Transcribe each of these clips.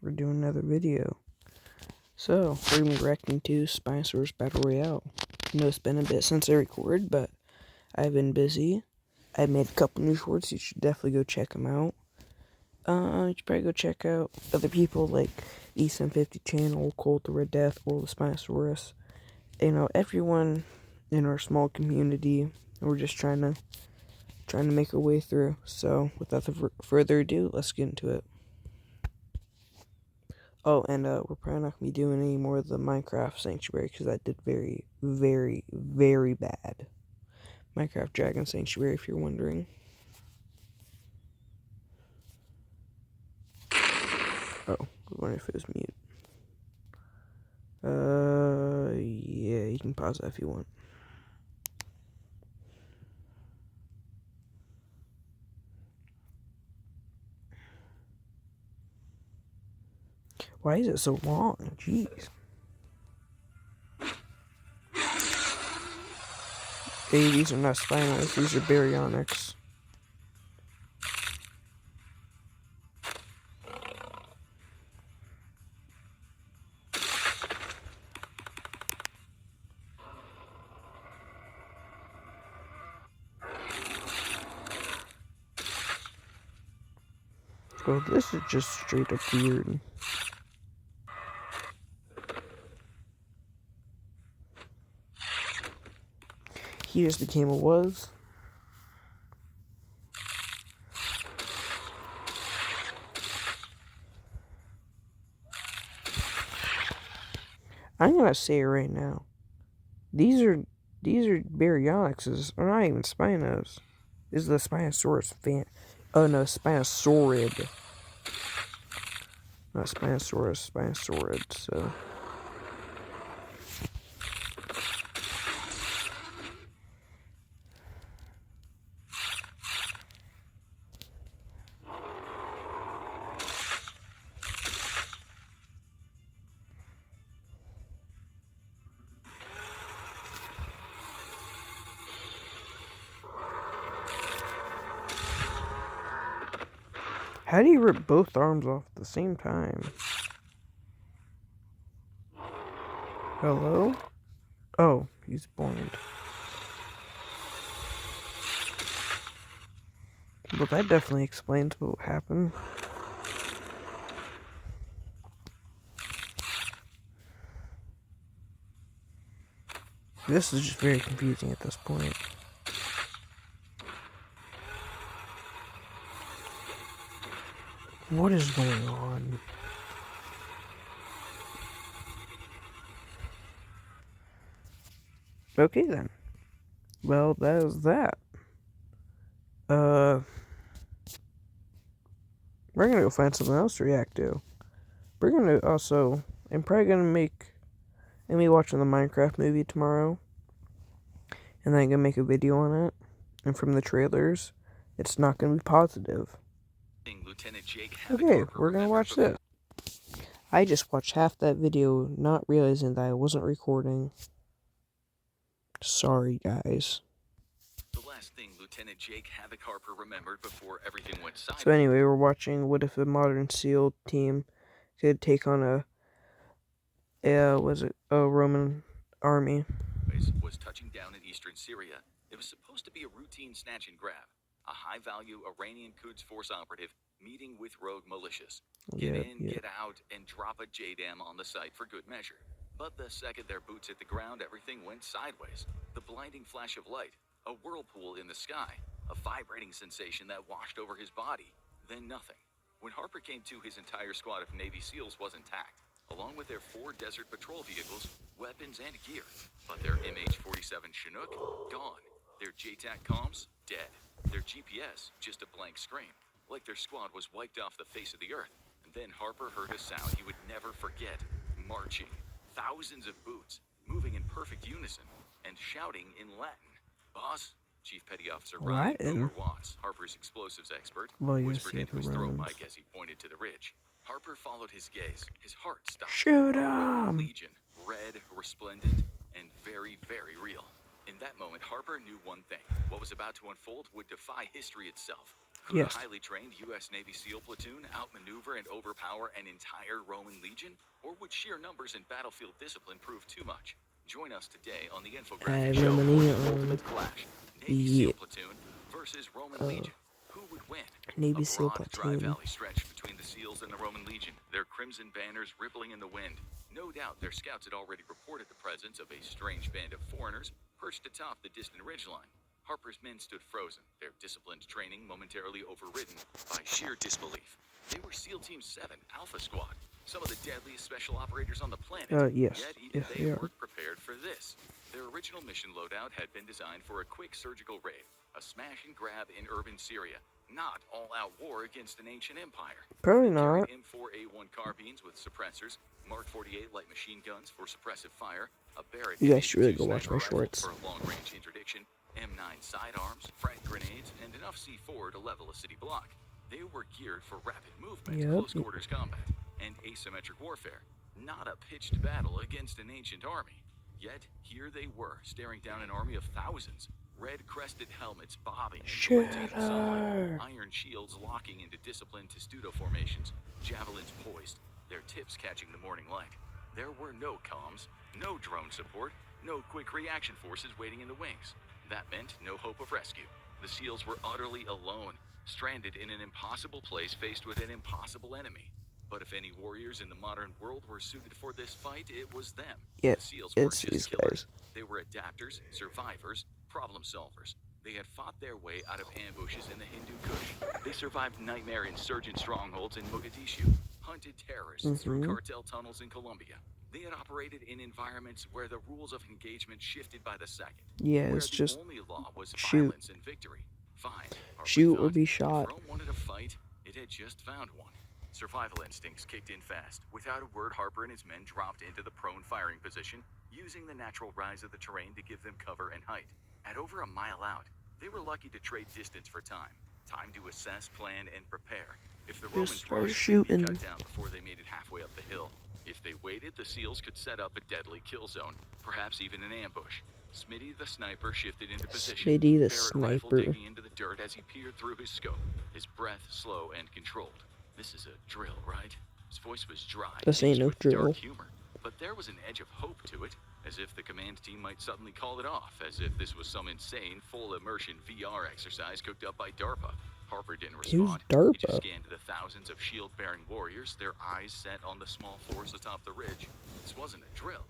we're doing another video. So, we're going to be reacting to Spinosaurus Battle Royale. I know it's been a bit since I recorded, but I've been busy. I made a couple new shorts, you should definitely go check them out. You should probably go check out other people like E750 Channel, Colt the Red Death, World of Spinosaurus. You know, everyone in our small community, we're just trying to make our way through. So, without further ado, let's get into it. Oh, and we're probably not going to be doing any more of the Minecraft Sanctuary, because that did very, very, very bad. Minecraft Dragon Sanctuary, if you're wondering. Oh, I wonder if it was mute. Yeah, you can pause that if you want. Why is it so long? Jeez. Hey, these are not spinos, these are baryonyx. Oh, this is just straight up weird. He just became a was. I'm gonna say it right now. These are baryonyxes, or not even spinos. This is the Spinosaurus fan. Oh no, Spinosaurid. Not Spinosaurus, Spinosaurid, so. How do you rip both arms off at the same time? Hello? Oh, he's blind. Well, that definitely explains what happened. This is just very confusing at this point. What is going on? Okay then. Well, that is that. We're gonna go find something else to react to. We're gonna also, I'm probably gonna be watching the Minecraft movie tomorrow. And then I'm gonna make a video on it. And from the trailers, it's not gonna be positive. Okay, we're gonna watch this. I just watched half that video, not realizing that I wasn't recording. Sorry, guys. The last thing Lieutenant Jake Havoc Harper remembered before everything went sideways. So anyway, we're watching what if a modern SEAL team could take on a Roman army. Was touching down in eastern Syria. It was supposed to be a routine snatch and grab. A high-value Iranian Quds Force operative meeting with rogue militias. Get in, get out, and drop a JDAM on the site for good measure. But the second their boots hit the ground, everything went sideways. The blinding flash of light, a whirlpool in the sky, a vibrating sensation that washed over his body, then nothing. When Harper came to, his entire squad of Navy SEALs was intact, along with their 4 desert patrol vehicles, weapons, and gear. But their MH-47 Chinook, gone. Their JTAC comms, dead. Their GPS, just a blank screen, like their squad was wiped off the face of the earth. And then Harper heard a sound he would never forget, marching. Thousands of boots, moving in perfect unison, and shouting in Latin. Boss, Chief Petty Officer Ryan Boomer Watts, Harper's explosives expert, whispered into his throat mic as he pointed to the ridge. Harper followed his gaze. His heart stopped. Shoot him! Legion, red, resplendent, and very, very real. In that moment, Harper knew one thing. What was about to unfold would defy history itself. Could Yes. a highly trained U.S. Navy SEAL platoon outmaneuver and overpower an entire Roman legion? Or would sheer numbers and battlefield discipline prove too much? Join us today on the infographic show for the ultimate clash. Navy SEAL platoon versus Roman legion. Who would win? Navy A SEAL broad, dry platoon. valley stretched between the SEALs and the Roman legion, their crimson banners rippling in the wind. No doubt their scouts had already reported the presence of a strange band of foreigners perched atop the distant ridgeline. Harper's men stood frozen, their disciplined training momentarily overridden by sheer disbelief. They were SEAL Team 7, Alpha Squad, some of the deadliest special operators on the planet. Yes. Yet even Yes, they they are. weren't prepared for this. Their original mission loadout had been designed for a quick surgical raid, a smash and grab in urban Syria, not all-out war against an ancient empire. Probably They carried not. M4A1 carbines with suppressors, Mark 48 light machine guns for suppressive fire, a Barrett You guys should really M82 go watch sniper my rifle shorts. for long-range interdiction, M9 sidearms, frag grenades, and enough C4 to level a city block. They were geared for rapid movement, close quarters combat, and asymmetric warfare, not a pitched battle against an ancient army. Yet, here they were, staring down an army of thousands, red-crested helmets bobbing in glinting sunlight, iron shields locking into disciplined testudo formations, javelins poised, their tips catching the morning light. There were no comms, no drone support, no quick reaction forces waiting in the wings. That meant no hope of rescue. The SEALs were utterly alone, stranded in an impossible place faced with an impossible enemy. But if any warriors in the modern world were suited for this fight, it was them. Yeah, The SEALs it's weren't these just killers. guys. They were adapters, survivors, problem solvers. They had fought their way out of ambushes in the Hindu Kush. They survived nightmare insurgent strongholds in Mogadishu, hunted terrorists through cartel tunnels in Colombia. They had operated in environments where the rules of engagement shifted by the second. Yeah, where it's the just only law was shoot. violence and victory. Fine. Shoot or be shot. If Rome wanted a fight, it had just found one. Survival instincts kicked in fast. Without a word, Harper and his men dropped into the prone firing position, using the natural rise of the terrain to give them cover and height. At over a mile out, they were lucky to trade distance for time. Time to assess, plan, and prepare. If the Romans rushed, they'd be cut down before they made it halfway up the hill. If they waited, the SEALs could set up a deadly kill zone, perhaps even an ambush. Smitty the sniper shifted into position, Smitty the Barrett rifle sniper. digging into the dirt as he peered through his scope, his breath slow and controlled. This is a drill, right? His voice was dry, This ain't tinged no with drill. dark humor, but there was an edge of hope to it, as if the command team might suddenly call it off, as if this was some insane, full immersion VR exercise cooked up by DARPA. Harper didn't respond. DARPA? He just scanned the thousands of shield-bearing warriors, their eyes set on the small force atop the ridge. This wasn't a drill.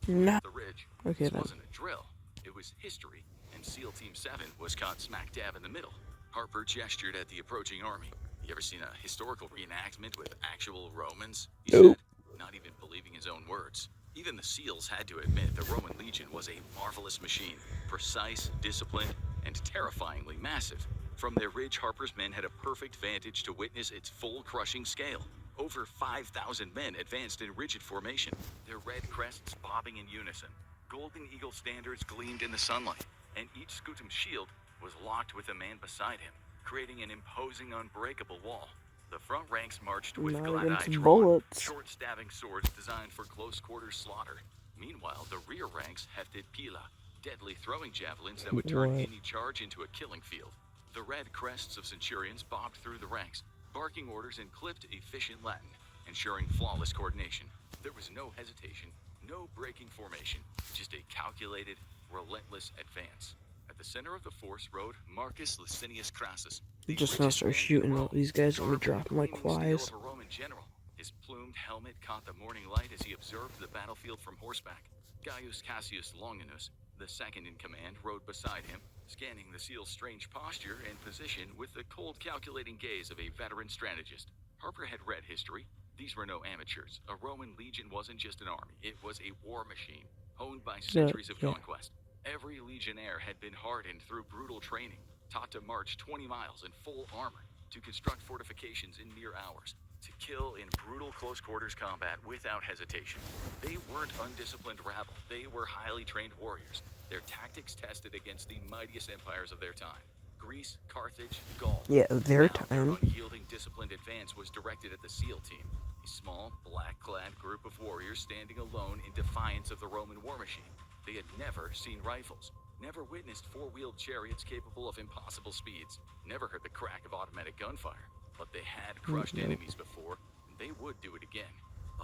Nah. The ridge. Okay, This then. wasn't a drill. It was history, and SEAL Team 7 was caught smack dab in the middle. Harper gestured at the approaching army. You ever seen a historical reenactment with actual Romans? He Nope. said, not even believing his own words. Even the SEALs had to admit the Roman legion was a marvelous machine, precise, disciplined, and terrifyingly massive. From their ridge, Harper's men had a perfect vantage to witness its full crushing scale. Over 5,000 men advanced in rigid formation, their red crests bobbing in unison. Golden eagle standards gleamed in the sunlight, and each scutum shield was locked with a man beside him, creating an imposing, unbreakable wall. The front ranks marched with Not glad against eye drawn, bullets. short stabbing swords designed for close quarters slaughter. Meanwhile, the rear ranks hefted pila, deadly throwing javelins that would turn any charge into a killing field. The red crests of centurions bobbed through the ranks, barking orders in clipped, efficient Latin, ensuring flawless coordination. There was no hesitation, no breaking formation, just a calculated, relentless advance. At the center of the force rode Marcus Licinius Crassus. You just gonna start shooting all these guys and we drop them like flies. A Roman general. His plumed helmet caught the morning light as he observed the battlefield from horseback. Gaius Cassius Longinus, the second in command, rode beside him, scanning the SEAL's strange posture and position with the cold, calculating gaze of a veteran strategist. Harper had read history. These were no amateurs. A Roman legion wasn't just an army. It was a war machine, honed by centuries of conquest. Every legionnaire had been hardened through brutal training, taught to march 20 miles in full armor, to construct fortifications in mere hours, to kill in brutal close quarters combat without hesitation. They weren't undisciplined rabble. They were highly trained warriors, their tactics tested against the mightiest empires of their time. Greece, Carthage, Gaul. Yeah, their Now, time. Their unyielding, disciplined advance was directed at the SEAL team, a small, black-clad group of warriors standing alone in defiance of the Roman war machine. They had never seen rifles, never witnessed four-wheeled chariots capable of impossible speeds, never heard the crack of automatic gunfire, but they had crushed enemies before, and they would do it again.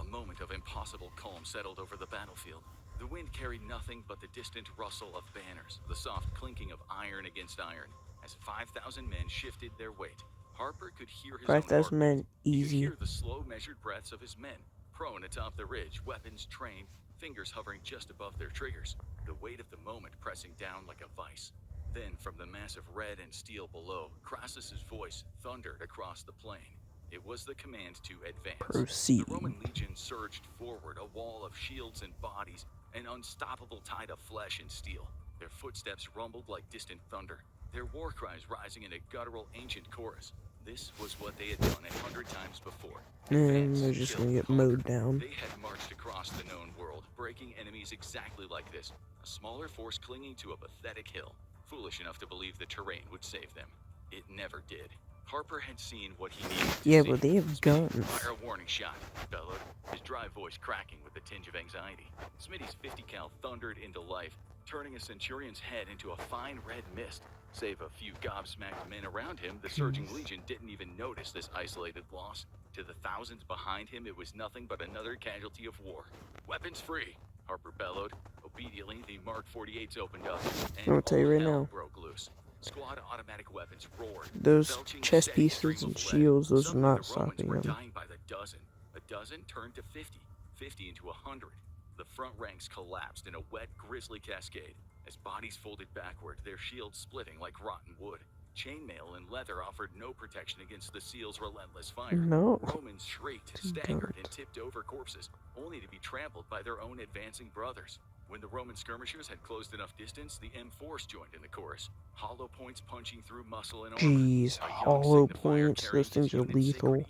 A moment of impossible calm settled over the battlefield. The wind carried nothing but the distant rustle of banners, the soft clinking of iron against iron, as 5,000 men shifted their weight. Harper could hear his own 5,000 heartbeat. men, He could easy. hear the slow, measured breaths of his men, prone atop the ridge, weapons trained, fingers hovering just above their triggers, the weight of the moment pressing down like a vice. Then, from the mass of red and steel below, Crassus's voice thundered across the plain. It was the command to advance. Proceed. The Roman legion surged forward, a wall of shields and bodies, an unstoppable tide of flesh and steel. Their footsteps rumbled like distant thunder, their war cries rising in a guttural ancient chorus. This was what they had done 100 times before. And they're just gonna get mowed down. They had marched across the known world, breaking enemies exactly like this. A smaller force clinging to a pathetic hill, foolish enough to believe the terrain would save them. It never did. Harper had seen what he needed to Yeah, see. but they have guns. Fire a warning shot, he bellowed, his dry voice cracking with a tinge of anxiety. Smitty's 50 cal thundered into life, turning a centurion's head into a fine red mist. Save a few gobsmacked men around him, the surging legion didn't even notice this isolated loss. To the thousands behind him, it was nothing but another casualty of war. Weapons free, Harper bellowed. Obediently, the Mark 48s opened up, and I'll tell you right all hell now. broke loose. Squad automatic weapons roared. Those belching chest steady pieces streams and of lead. shields, those are Suddenly, not the Romans stopping were them. dying by the dozen. A dozen turned to 50, 50 into 100. The front ranks collapsed in a wet, grisly cascade. As bodies folded backward, their shields splitting like rotten wood. Chainmail and leather offered no protection against the seals' relentless fire. No. Romans shrieked, staggered, and tipped over corpses, only to be trampled by their own advancing brothers. When the Roman skirmishers had closed enough distance, the M4s joined in the chorus, hollow points punching through muscle and armor. Jeez, hollow points, those things are lethal. Well,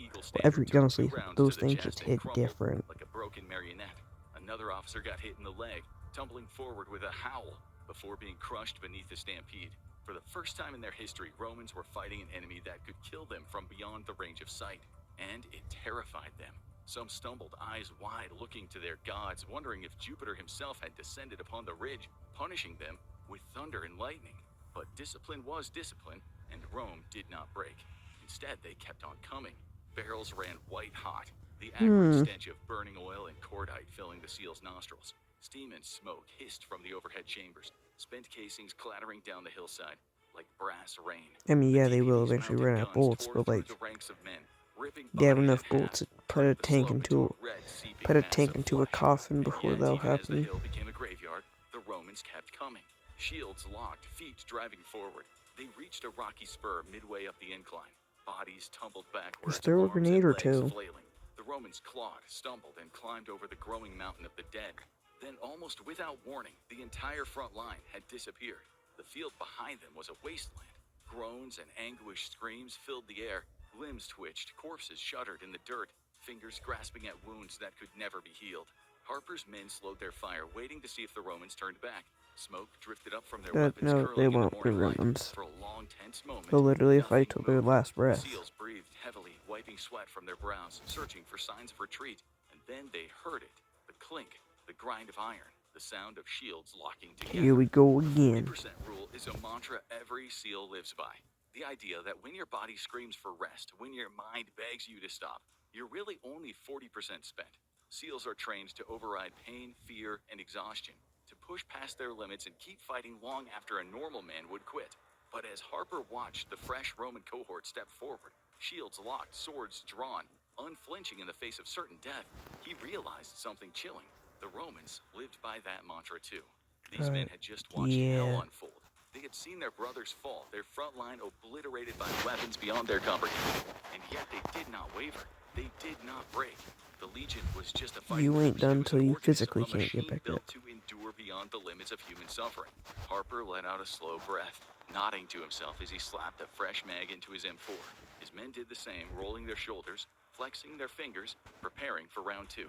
every gun is lethal, but those things just hit different. Like a broken marionette. Another officer got hit in the leg, tumbling forward with a howl before being crushed beneath the stampede. For the first time in their history, Romans were fighting an enemy that could kill them from beyond the range of sight, and it terrified them. Some stumbled, eyes wide, looking to their gods, wondering if Jupiter himself had descended upon the ridge, punishing them with thunder and lightning. But discipline was discipline, and Rome did not break. Instead, they kept on coming. Barrels ran white hot, the acrid stench of burning oil and cordite filling the seal's nostrils. Steam and smoke hissed from the overhead chambers, spent casings clattering down the hillside like brass rain. I mean, yeah, they will DPDs eventually mounted run out of guns bullets, tore but through like, the ranks of men, ripping they have bodies enough in bullets to half, put turning a the tank slope into a red, seeping a mass of coffin flesh. before And that'll yet, even as the happen. hill became a graveyard, the Romans kept coming. Shields locked, feet driving forward. They reached a rocky spur midway up the incline. Bodies tumbled backwards, Just throw a arms and grenade or legs two. flailing. The Romans clawed, stumbled, and climbed over the growing mountain of the dead. Then, almost without warning, the entire front line had disappeared. The field behind them was a wasteland. Groans and anguished screams filled the air. Limbs twitched, corpses shuddered in the dirt, fingers grasping at wounds that could never be healed. Harper's men slowed their fire, waiting to see if the Romans turned back. Smoke drifted up from their weapons, No, they curling in the won't. They're morning light. Romans. For a long, tense moment, They'll literally nothing fight till their moved. last The breath. seals breathed heavily, wiping sweat from their brows, searching for signs of retreat. And then they heard it, the clink, the grind of iron, the sound of shields locking together. Here we go The again. 40% rule is a mantra every SEAL lives by. The idea that when your body screams for rest, when your mind begs you to stop, you're really only 40% spent. SEALs are trained to override pain, fear, and exhaustion, to push past their limits and keep fighting long after a normal man would quit. But as Harper watched the fresh Roman cohort step forward, shields locked, swords drawn, unflinching in the face of certain death, he realized something chilling. The Romans lived by that mantra too. These men had just watched hell unfold. They had seen their brothers fall, their front line obliterated by weapons beyond their comprehension. And yet they did not waver. They did not break. The Legion was just a fighting You ain't force. done It was till an you organism, physically a can't get machine back built up. to endure beyond the limits of human suffering. Harper let out a slow breath, nodding to himself as he slapped a fresh mag into his M4. His men did the same, rolling their shoulders, flexing their fingers, preparing for round two.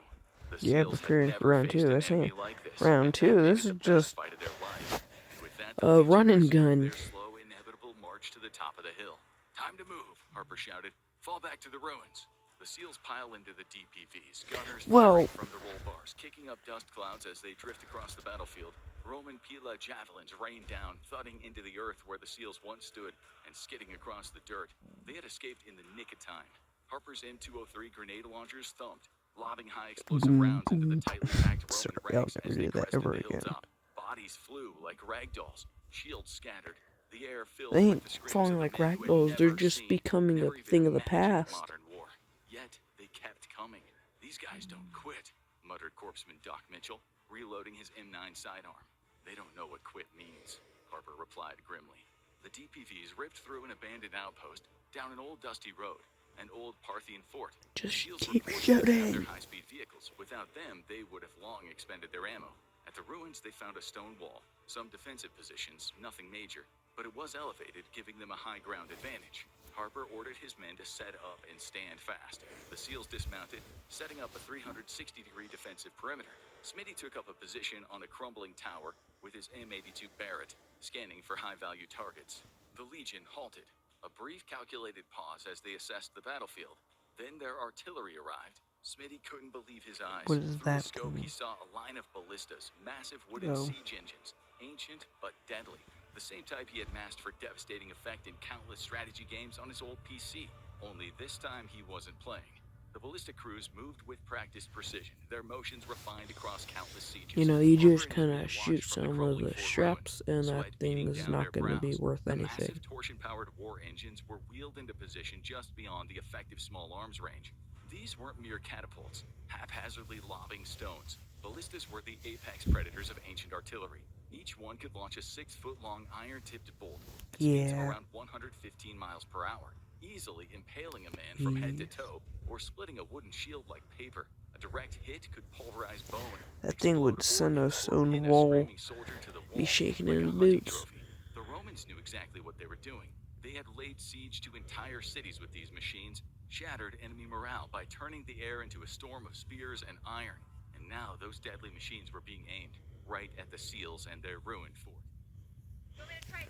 The Yeah, SEALs had preparing for never round faced two. an That's enemy it. like this, Round and two. that made This it is the best just fight of their lives. And with that, the a Legion run and resumed gun. their slow, inevitable march to the top of the hill. Time to move, Harper shouted. Fall back to the ruins. The SEALs pile into the DPVs, gunners firing from the roll bars, kicking up dust clouds as they drift across the battlefield. Roman Pila javelins rained down, thudding into the earth where the seals once stood and skidding across the dirt. They had escaped in the nick of time. Harper's M203 grenade launchers thumped, lobbing high explosive Boom, rounds into the boom. tightly packed Sorry, Roman I'll ranks as never they do that crested ever the again. hilltop. Bodies flew like ragdolls, shields scattered, the air filled They with ain't the screams falling of the like men who had ragdolls, they're never just seen, becoming a never even thing of the imagined past. modern war. Yet they kept coming. These guys don't quit, muttered Corpsman Doc Mitchell, reloading his M9 sidearm. They don't know what quit means, Harper replied grimly. The DPVs ripped through an abandoned outpost, down an old dusty road, an old Parthian fort. Just The SEALs were keep fortunate to have their shooting. high-speed vehicles. Without them, they would have long expended their ammo. At the ruins, they found a stone wall, some defensive positions, nothing major, but it was elevated, giving them a high ground advantage. Harper ordered his men to set up and stand fast. The SEALs dismounted, setting up a 360-degree defensive perimeter. Smitty took up a position on a crumbling tower with his M82 Barrett, scanning for high-value targets. The Legion halted, a brief calculated pause as they assessed the battlefield. Then their artillery arrived. Smitty couldn't believe his eyes. What is Through the that scope, he thing? saw a line of ballistas, massive wooden Oh. siege engines, ancient but deadly. The same type he had masked for devastating effect in countless strategy games on his old PC. Only this time he wasn't playing. The ballistic crews moved with practiced precision, their motions refined across countless sieges. You know, you Harper just and his kind men of shoot watched from the some of crumbling the fort ruin, straps, and that sweat thing beating is down their not going to be brows. worth The anything. massive torsion-powered war engines were wheeled into position just beyond the effective small arms range. These weren't mere catapults, haphazardly lobbing stones. Ballistas were the apex predators of ancient artillery. Each one could launch a 6-foot-long iron-tipped bolt at speeds of Yeah. around 115 miles per hour, easily impaling a man from head to toe or splitting a wooden shield like paper. A direct hit could pulverize bone, That thing explode would send a organs, or stone pin a wall, screaming soldier to the be wall shaking like in a the hunting boots. trophy. The Romans knew exactly what they were doing. They had laid siege to entire cities with these machines, shattered enemy morale by turning the air into a storm of spears and iron. And now those deadly machines were being aimed right at the SEALs and their ruined fort.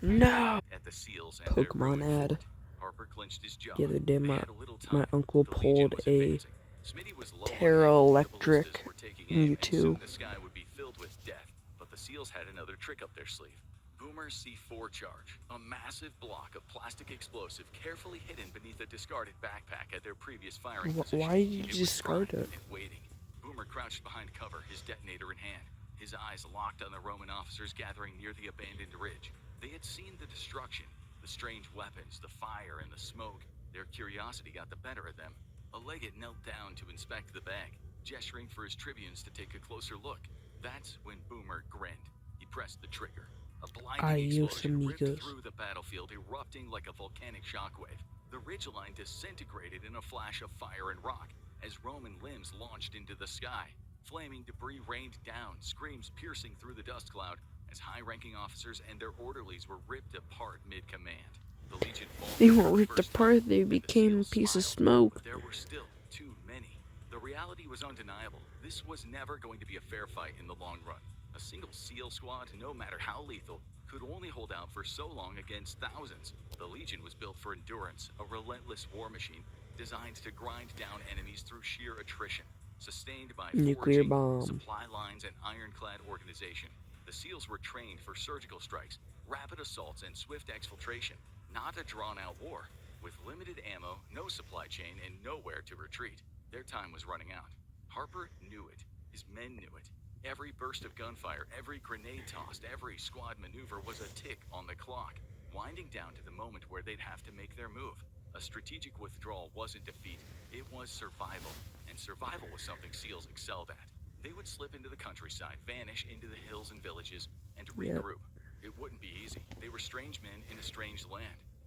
No! At the SEALs and their Pokemon ruined ad. fort. Harper clenched his jaw. The other day, They my had a little time. uncle The Legion pulled was a advancing. Smitty was low on Terra ammo. The Electric ballistas were taking aim, and soon Mewtwo. the sky would be filled with death. But the SEALs had another trick up their sleeve. Boomer C4 charge, a massive block of plastic explosive carefully hidden beneath a discarded backpack at their previous firing position. Why did you It was discard primed it? and waiting. Boomer crouched behind cover, his detonator in hand, his eyes locked on the Roman officers gathering near the abandoned ridge. They had seen the destruction, the strange weapons, the fire, and the smoke. Their curiosity got the better of them. A legate knelt down to inspect the bag, gesturing for his tribunes to take a closer look. That's when Boomer grinned. He pressed the trigger. A blinding Adios, explosion ripped amigos. through the battlefield, erupting like a volcanic shockwave. The ridgeline disintegrated in a flash of fire and rock as Roman limbs launched into the sky. Flaming debris rained down, screams piercing through the dust cloud as high-ranking officers and their orderlies were ripped apart mid-command. The Legion They faltered for weren't the ripped first apart, time, they and the became a SEALs piece of smiled. smoke. But there were still too many. The reality was undeniable. This was never going to be a fair fight in the long run. A single SEAL squad, no matter how lethal, could only hold out for so long against thousands. The Legion was built for endurance, a relentless war machine designed to grind down enemies through sheer attrition, sustained by Nuclear foraging, bomb. supply lines, and ironclad organization. The SEALs were trained for surgical strikes, rapid assaults, and swift exfiltration, not a drawn-out war. With limited ammo, no supply chain, and nowhere to retreat, their time was running out. Harper knew it. His men knew it. Every burst of gunfire, every grenade tossed, every squad maneuver was a tick on the clock, winding down to the moment where they'd have to make their move. A strategic withdrawal wasn't defeat, it was survival. And survival was something SEALs excelled at. They would slip into the countryside, vanish into the hills and villages, and regroup. It wouldn't be easy. They were strange men in a strange land.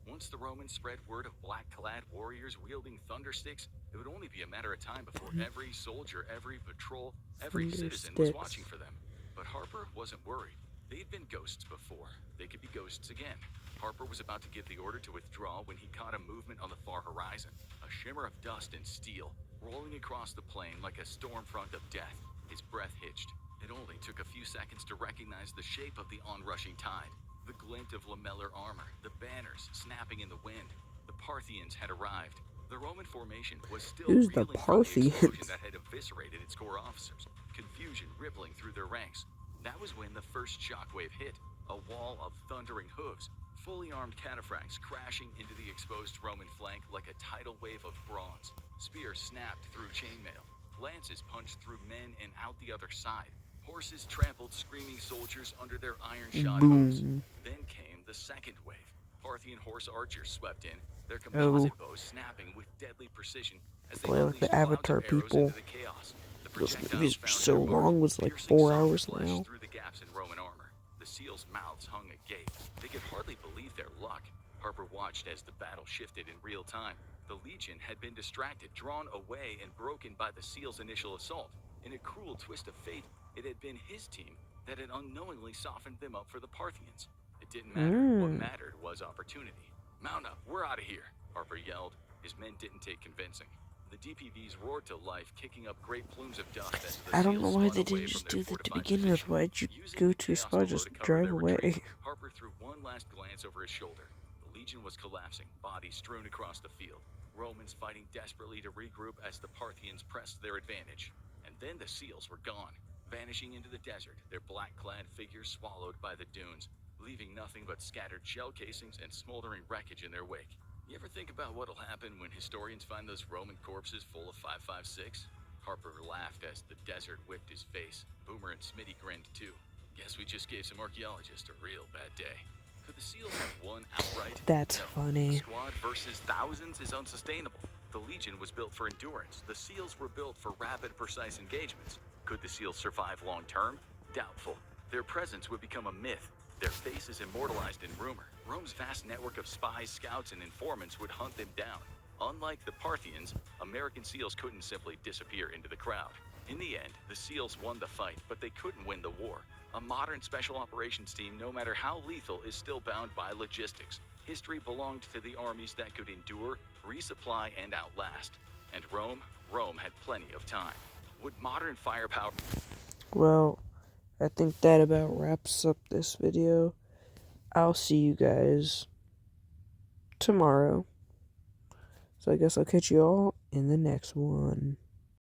Once the Romans spread word of black-clad warriors wielding thundersticks, it would only be a matter of time before every soldier, every patrol, every citizen was watching for them. But Harper wasn't worried. They'd been ghosts before. They could be ghosts again. Harper was about to give the order to withdraw when he caught a movement on the far horizon. A shimmer of dust and steel, rolling across the plain like a storm front of death. His breath hitched. It only took a few seconds to recognize the shape of the onrushing tide. The glint of lamellar armor, the banners snapping in the wind. The Parthians had arrived. The Roman formation was still Who's the reeling from the explosion Parthians? that had eviscerated its core officers. Confusion rippling through their ranks. That was when the first shockwave hit, a wall of thundering hooves, fully armed cataphracts crashing into the exposed Roman flank like a tidal wave of bronze. Spears snapped through chainmail, lances punched through men and out the other side. Horses trampled screaming soldiers under their iron-shod hooves. Boom. Then came the second wave. Parthian horse archers swept in, their Oh, composite bows snapping with deadly precision as they play like unleashed the clouds of Avatar arrows people. into the chaos. The Those projectiles movies are found so their mark, long, was like piercing 4 soft hours flesh now. through the gaps in Roman armor. The seals' mouths hung agape. They could hardly believe their luck. Harper watched as the battle shifted in real time. The Legion had been distracted, drawn away, and broken by the seals' initial assault. In a cruel twist of fate, it had been his team that had unknowingly softened them up for the Parthians. It didn't matter. What mattered was opportunity. "Mount up, we're out of here," Harper yelled. His men didn't take convincing. The DPVs roared to life, kicking up great plumes of dust as the I don't know seals why spun they away didn't from just their do that to fortified begin with. position. Why'd you Using go the to a chaos spot, below just to cover drive their away? retreat, Harper threw one last glance over his shoulder. The Legion was collapsing, bodies strewn across the field. Romans fighting desperately to regroup as the Parthians pressed their advantage. And then the seals were gone, vanishing into the desert, their black-clad figures swallowed by the dunes, leaving nothing but scattered shell casings and smoldering wreckage in their wake. You ever think about what'll happen when historians find those Roman corpses full of 5.56? Harper laughed as the desert whipped his face. Boomer and Smitty grinned too. Guess we just gave some archaeologists a real bad day. Could the seals have won outright? That's No. funny. A squad versus thousands is unsustainable. The Legion was built for endurance. The seals were built for rapid, precise engagements. Could the seals survive long term? Doubtful. Their presence would become a myth. Their faces immortalized in rumor. Rome's vast network of spies, scouts, and informants would hunt them down. Unlike the Parthians, American SEALs couldn't simply disappear into the crowd. In the end, the SEALs won the fight, but they couldn't win the war. A modern special operations team, no matter how lethal, is still bound by logistics. History belonged to the armies that could endure, resupply, and outlast. And Rome had plenty of time. Would modern firepower... Well, I think that about wraps up this video. I'll see you guys tomorrow. So I guess I'll catch you all in the next one.